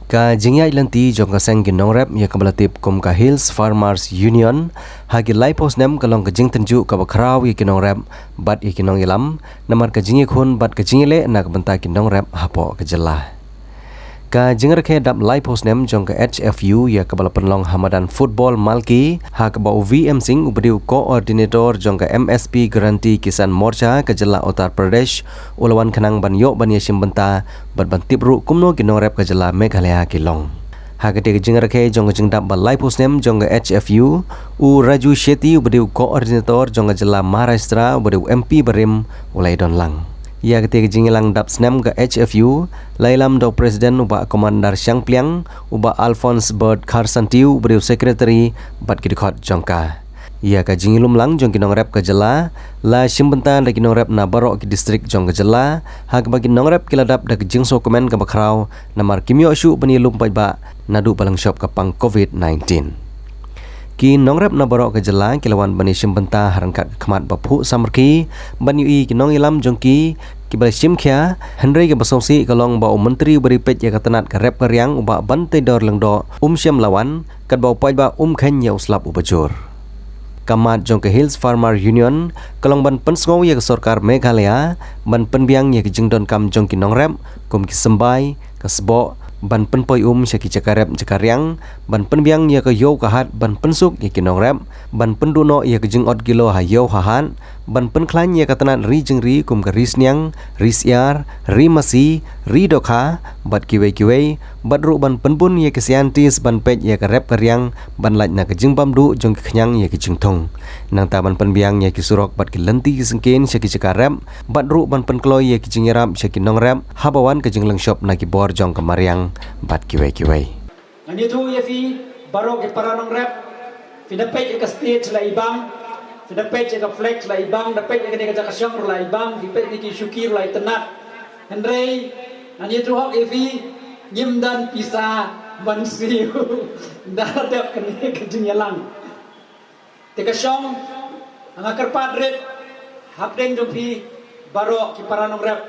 Ka Jingiakynduh Jong ka Seng Nongrep ya kabalatip kum ka Hills Farmers Union hagi laipos Snem kalong ka Jingtenju ka bakraw ya Nongrep bat ya Nongilam namar ka Jingiakynduh bat ka Jingile na ka benta Nongrep hapo ka jelah. Ka Jingrakhe dap laipos Snem jong ka HFU ya kabala penlong Hamadan Football Malki ha ka bau VM Singh ubadiu koordinator jong ka MSP Garanti Kisan Morcha ka jelah Uttar Pradesh ulawan kanang ban yok ban yasim benta bat ban tipru kumno Nongrep ka jelah Meghalaya kilong. Ha ka tiga Jingrakhe jong ka Jingdap ba laipos Snem jong ka HFU u Raju Shetty ubadiu koordinator jong ka jelah Maharashtra ubadiu MP Barim ulai don lang. Ya ketiga Jingilang dap Snem ke HFU lailam do presiden uba komandar Siang Pliang uba Alphonse Bird Karsantiu beriu sekretari bat kidikot jongka. Ya ka Jingilum lang jong Nongrep ke jela la simbentan da Nongrep na barok ki distrik jong ke jela ha ka bagi Nongrep kiladap da jingso komen ke bakrau namar kimyo syu benilum pai ba nadu palang shop ke pang COVID-19. Ki Nongrep na barok ke jela kilawan bani simbenta harangkat kemat bapu samarki bani ui ki Nongilam jongki ki bal simkhya Henry ke basosi kalong bau Myntri beri pet ya katanat ke rep karyang uba bantai dor lengdo syam lawan kat bau pai ba khen ya uslap ubajur. Kamat jong ke Hills Farmer Union kalong ban pensngau ya ke Sarkar Meghalaya ban penbiang ya ke Jingdon kam jong ki Nongrep kum ki sembai ke sebo ban penpoi syaki cakarep cakaryang ban penbiang ya ke yo kahat ban pensuk ya ki Nongrep ban penduno ya ke jingot kilo ha yo hahan ban penklan ya katanat ri jengri kum ke risnyang risyar ri masi ri dokha bat kiwei bat ru ban penbun ya ke scientist ban pet ya ke rep karyang ban laj na ke jingbam du jong ke kenyang ya ke jingthong nang ta ban penbiang ya ki surok bat ki lenti ki sengken syaki cakarep bat ru ban penkloy ya ki jingirap syaki Nongrep habawan ke jinglang shop na ki bor jong ke Mariang bat kiwei. Ani tu ya fi barok ke para Nongrep fi dapat ke state la ibang fi dapat ke flex la ibang dapat ke ka kasyong la ibang fi pet ki syukir la tenat Henry ani tu hok fi nyimdan pisa bansiu darat ke ke Jingialang te kasyong ang karpadret hapdeng jong fi barok ke para Nongrep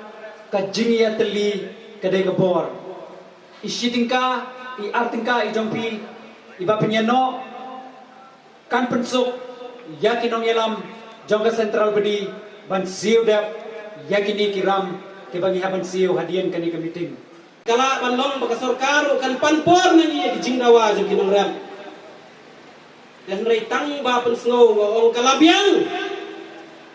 ka Jingiakynduh ke de bor isitingka i artingka i jongpi iba penyano kan pensuk yakin Nongilam jongka sentral bedi ban Jingdap yakini kiram ke bagi haban siu hadian kani ke meeting kala banlong baka sarkar kan panpor nani ke Jingdawa jongki Nongrep dan reitang ba pensngo ong kalabiang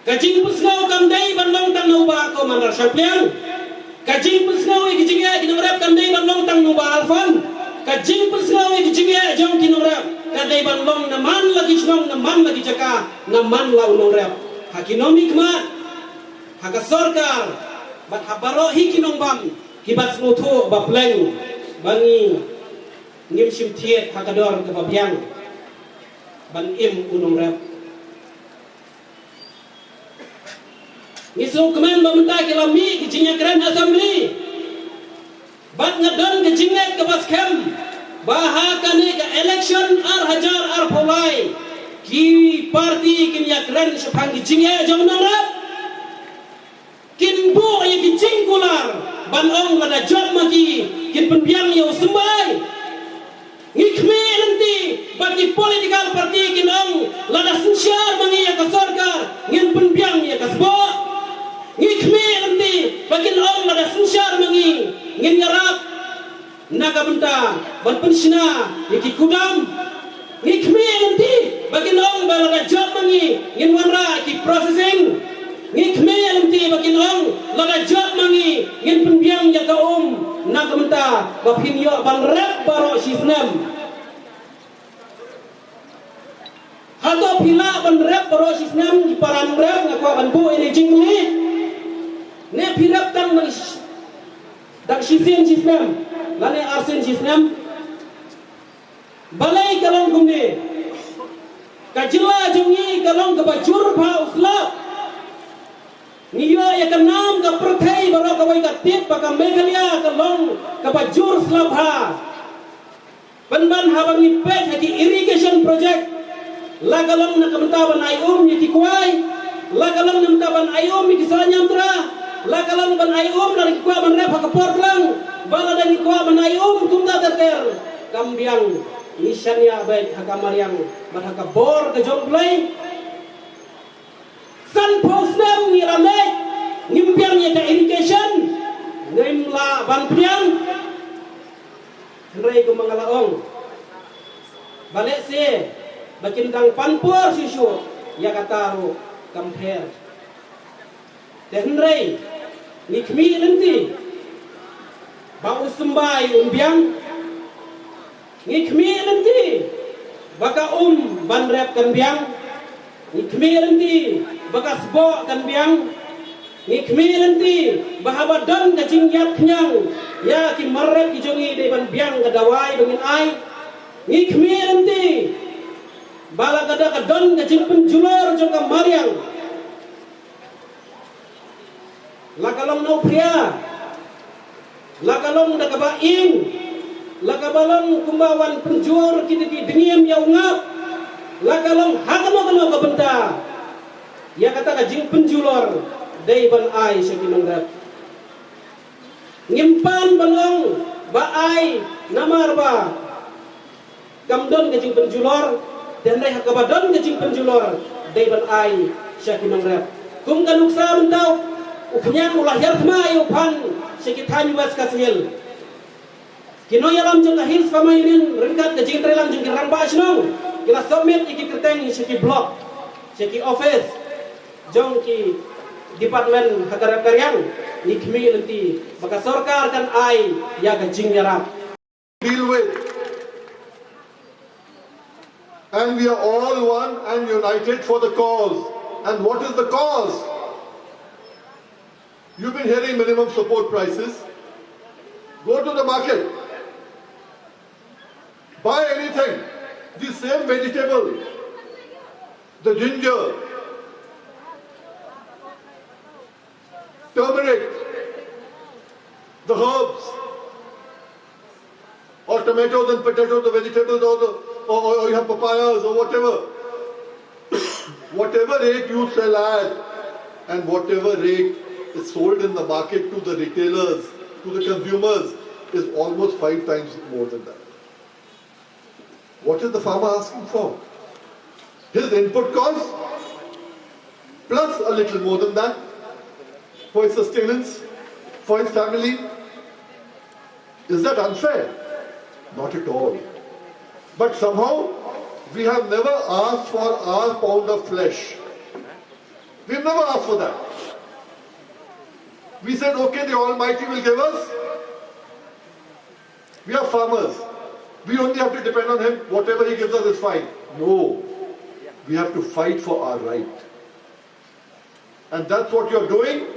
kajing pensngo kam dai banlong tang no ba ko mandar syapliang kajing pensngo i Jingiakynduh Nongrep kan dai banlong tang no ba alfan kajing pensngo i Jingiakynduh jongki Nongrep kan dai banlong naman lagi snong naman lagi jaka naman lau Nongrep hakinomi kmat haka sarkar bat habaro hikinong bam hibat smutu ba pleng bangi ngim sim thiet hakador ke babyang ban im Nongrep ngisu kemen bamenta kilami ki Jingiakynduh assembly bat ngadon ke Jinglet ke baskem Haka ni ke election hajar pulai ki parti Jingiakynduh sepang ki Jingiakynduh Nongrep kin bu ya ki jingkular ban ong ada job maki kin penbiang yo sembai ngikme nanti bagi political parti kin ong lada sensyar mangi ya ke sarkar ngin penbiang ya ke sebo ngikme nanti bagi ong lada sensyar mangi ngin yarap naga benta ban pensina yaki kudam ngikme nanti bagi ong balada job mangi ngin wanra ki processing ngikme nanti bagi ong lada job mangi ngin penbiang ya ka naga benta bapin yo ban rep baro si Snem hato pila ban rep baro si Snem di para Nongrep ngakwa ban bu ini jingli ne pirap tang dak sisen Snem lane arsen Snem balai kalong kumne kajila jongi kalong ke bajur pa uslap niyo ya kanam ka perthai baro ka wai ka tip pa ka Meghalaya kalong ka bajur slap ha ban habang ni pet haki irrigation project la kalong na kamtaban ayom ni kikwai la kalong namtaban ayom ni kisanyamtra Lakalang ban ay dari kuah ban rep hakapor lang. Bala dari kuah ban ay tunda terter. Kambiang nisyanya baik hakamariang ban hakabor ke Jong play. San posnem ni ramai ngimpiang ya irrigation ngimla ban piang Henry ko mga laong balik si bakindang panpur sisu ya kataru compare Henry nikmi nanti bau sembay umbiang nikmi nanti baka ban rep kan biang nikmi nanti baka sbo kan biang nikmi nanti bahaba don ka Jingiakynduh ya ki marrep ki jongi de ban biang ka dawai bangin ai nikmi nanti bala kada ka don ka jing penjulur jong ka mariang lakalong no pria lakalong da ka baing lakabalong kumbawan penjur ki dengiem ya ungap lakalong hakano ka benda ya kata ka jing penjulur day ban ay sa Nongrep ngimpan balong baay namar ba kamdon ka jing penjulur dan ray hakabadon ka jing penjulur day ban ay sa Nongrep kung kanuksa bentaw uknyang ulah yartma pan sekitan was kasihil kinoyalam jong kahil famayunin ringkat ka jing trelang jong kiramba asnong kila submit iki kerteng seki blog seki office jong ki department hakarap-karyang nikmi nanti maka sorkar kan ai ya ka Jingdap deal with, and we are all one and united for the cause. And what is the cause? You've been hearing minimum support prices. Go to the market, buy anything, the same vegetable, the ginger, turmeric, the herbs, or tomatoes and potatoes, the vegetables, or you have papayas or whatever. Whatever rate you sell at and whatever rate is sold in the market to the retailers, to the consumers, is almost 5 times more than that. What is the farmer asking for? His input cost plus a little more than that for his sustenance, for his family. Is that unfair? Not at all. But somehow we have never asked for our pound of flesh. We've never asked for that. We said, okay, the Almighty will give us. We are farmers. We only have to depend on Him. Whatever He gives us is fine. No. We have to fight for our right. And that's what you're doing.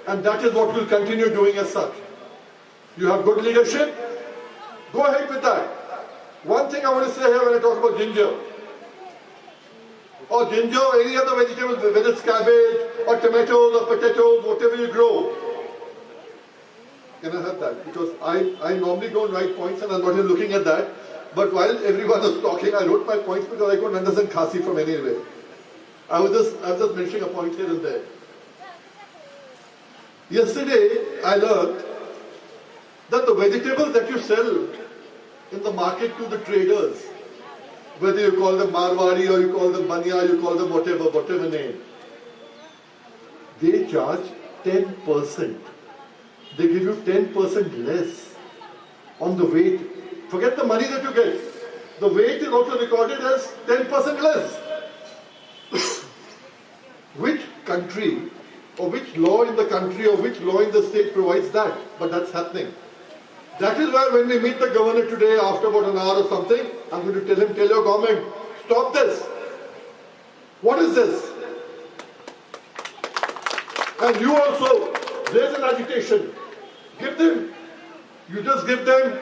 And that is what we'll continue doing as such. You have good leadership. Go ahead with that. One thing I want to say here when I talk about ginger. Or ginger or any other vegetable, whether it's cabbage or tomatoes or potatoes, whatever you grow. Can I have that? Because I normally don't write points and I'm not even looking at that. But while everyone was talking, I wrote my points because I couldn't understand Khasi from anywhere. I was just mentioning a point here and there. Yesterday, I learned that the vegetables that you sell in the market to the traders, whether you call them Marwari or you call them Banya, you call them whatever name, they charge 10%. They give you 10% less on the weight. Forget the money that you get. The weight is also recorded as 10% less. Which country or which law in the country or which law in the state provides that? But that's happening. That is why when we meet the governor today after about an hour or something, I'm going to tell him, tell your government, stop this. What is this? And you also, there's an agitation. Give them, you just give them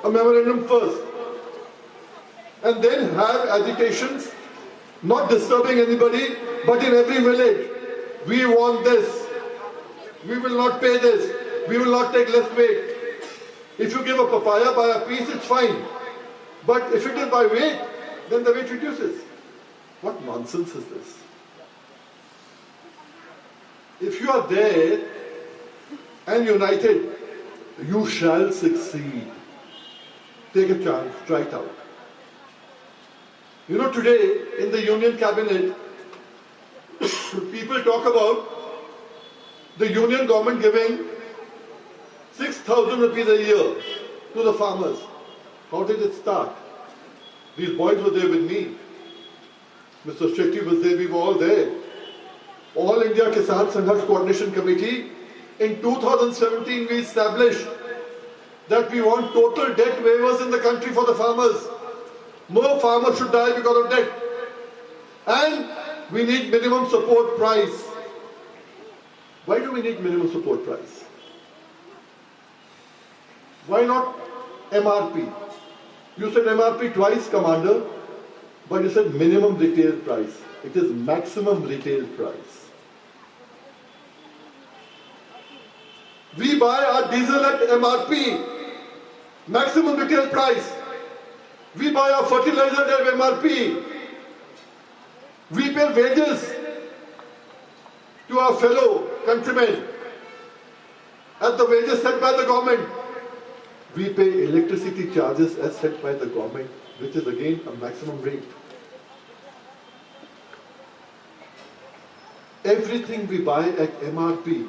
a memorandum first. And then have agitations, not disturbing anybody, but in every village. We want this. We will not pay this. We will not take less weight. If you give a papaya by a piece, it's fine. But if it is by weight, then the weight reduces. What nonsense is this? If you are there and united, you shall succeed. Take a chance, try it out. You know, today in the Union Cabinet, people talk about the Union government giving 6,000 rupees a year to the farmers. How did it start? These boys were there with me. Mr. Shetty was there, we were all there. All India Kisan Sangharsh Coordination Committee, in 2017 we established that we want total debt waivers in the country for the farmers. No farmer should die because of debt. And we need minimum support price. Why do we need minimum support price? Why not MRP? You said MRP twice, Commander, but you said minimum retail price. It is maximum retail price. We buy our diesel at MRP, maximum retail price. We buy our fertilizer at MRP. We pay wages to our fellow countrymen at the wages set by the government. We pay electricity charges as set by the government, which is again a maximum rate. Everything we buy at MRP.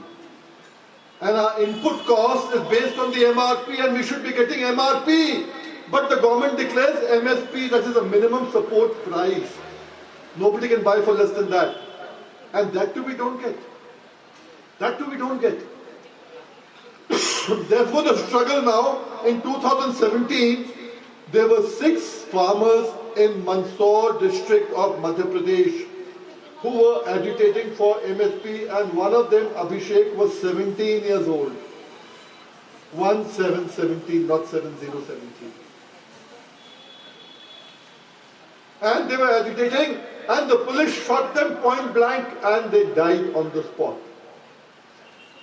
And our input cost is based on the MRP, and we should be getting MRP. But the government declares MSP, that is a minimum support price. Nobody can buy for less than that. And that too we don't get. That too we don't get. Therefore the struggle now, in 2017, there were 6 farmers in Mandsaur district of Madhya Pradesh who were agitating for MSP, and one of them, Abhishek, was 17 years old. 1717, not 7017. And they were agitating, and the police shot them point blank, and they died on the spot.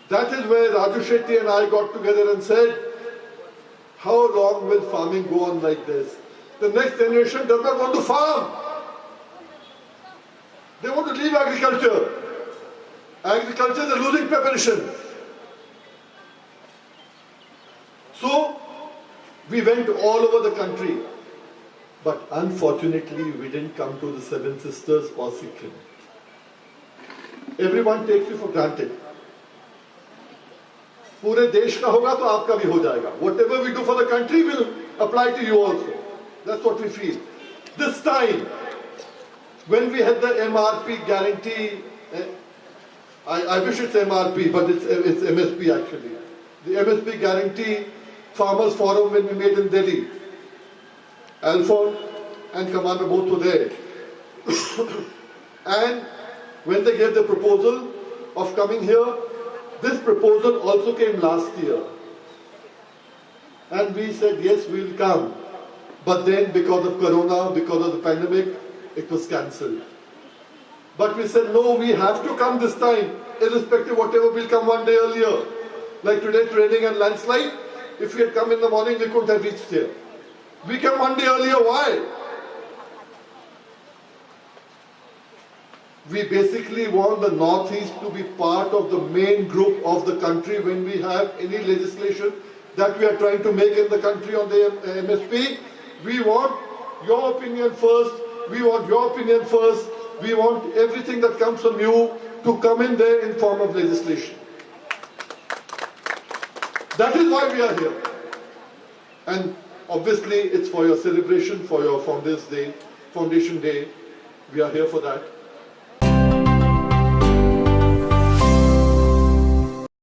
That is where Raju Shetty and I got together and said, how long will farming go on like this? The next generation does not want to farm. They want to leave agriculture. Agriculture is a losing preparation. So, we went all over the country. But unfortunately, we didn't come to the Seven Sisters or Sikkim. Everyone takes you for granted. पूरे देश का होगा तो आपका भी हो जाएगा. Whatever we do for the country will apply to you also. That's what we feel. This time, when we had the MRP guarantee, I wish it's MRP, but it's MSP actually. The MSP guarantee farmers forum when we made in Delhi. Alphonse and Commander both were there. And when they gave the proposal of coming here, this proposal also came last year. And we said, yes, we will come. But then because of Corona, because of the pandemic, it was cancelled. But we said, no, we have to come this time, irrespective of whatever, we'll come one day earlier. Like today's raining and landslide, if we had come in the morning, we couldn't have reached here. We came one day earlier, why? We basically want the Northeast to be part of the main group of the country when we have any legislation that we are trying to make in the country on the MSP. We want your opinion first, we want your opinion first, we want everything that comes from you to come in there in form of legislation. That is why we are here. And obviously it's for your celebration, for your Foundation Day. We are here for that.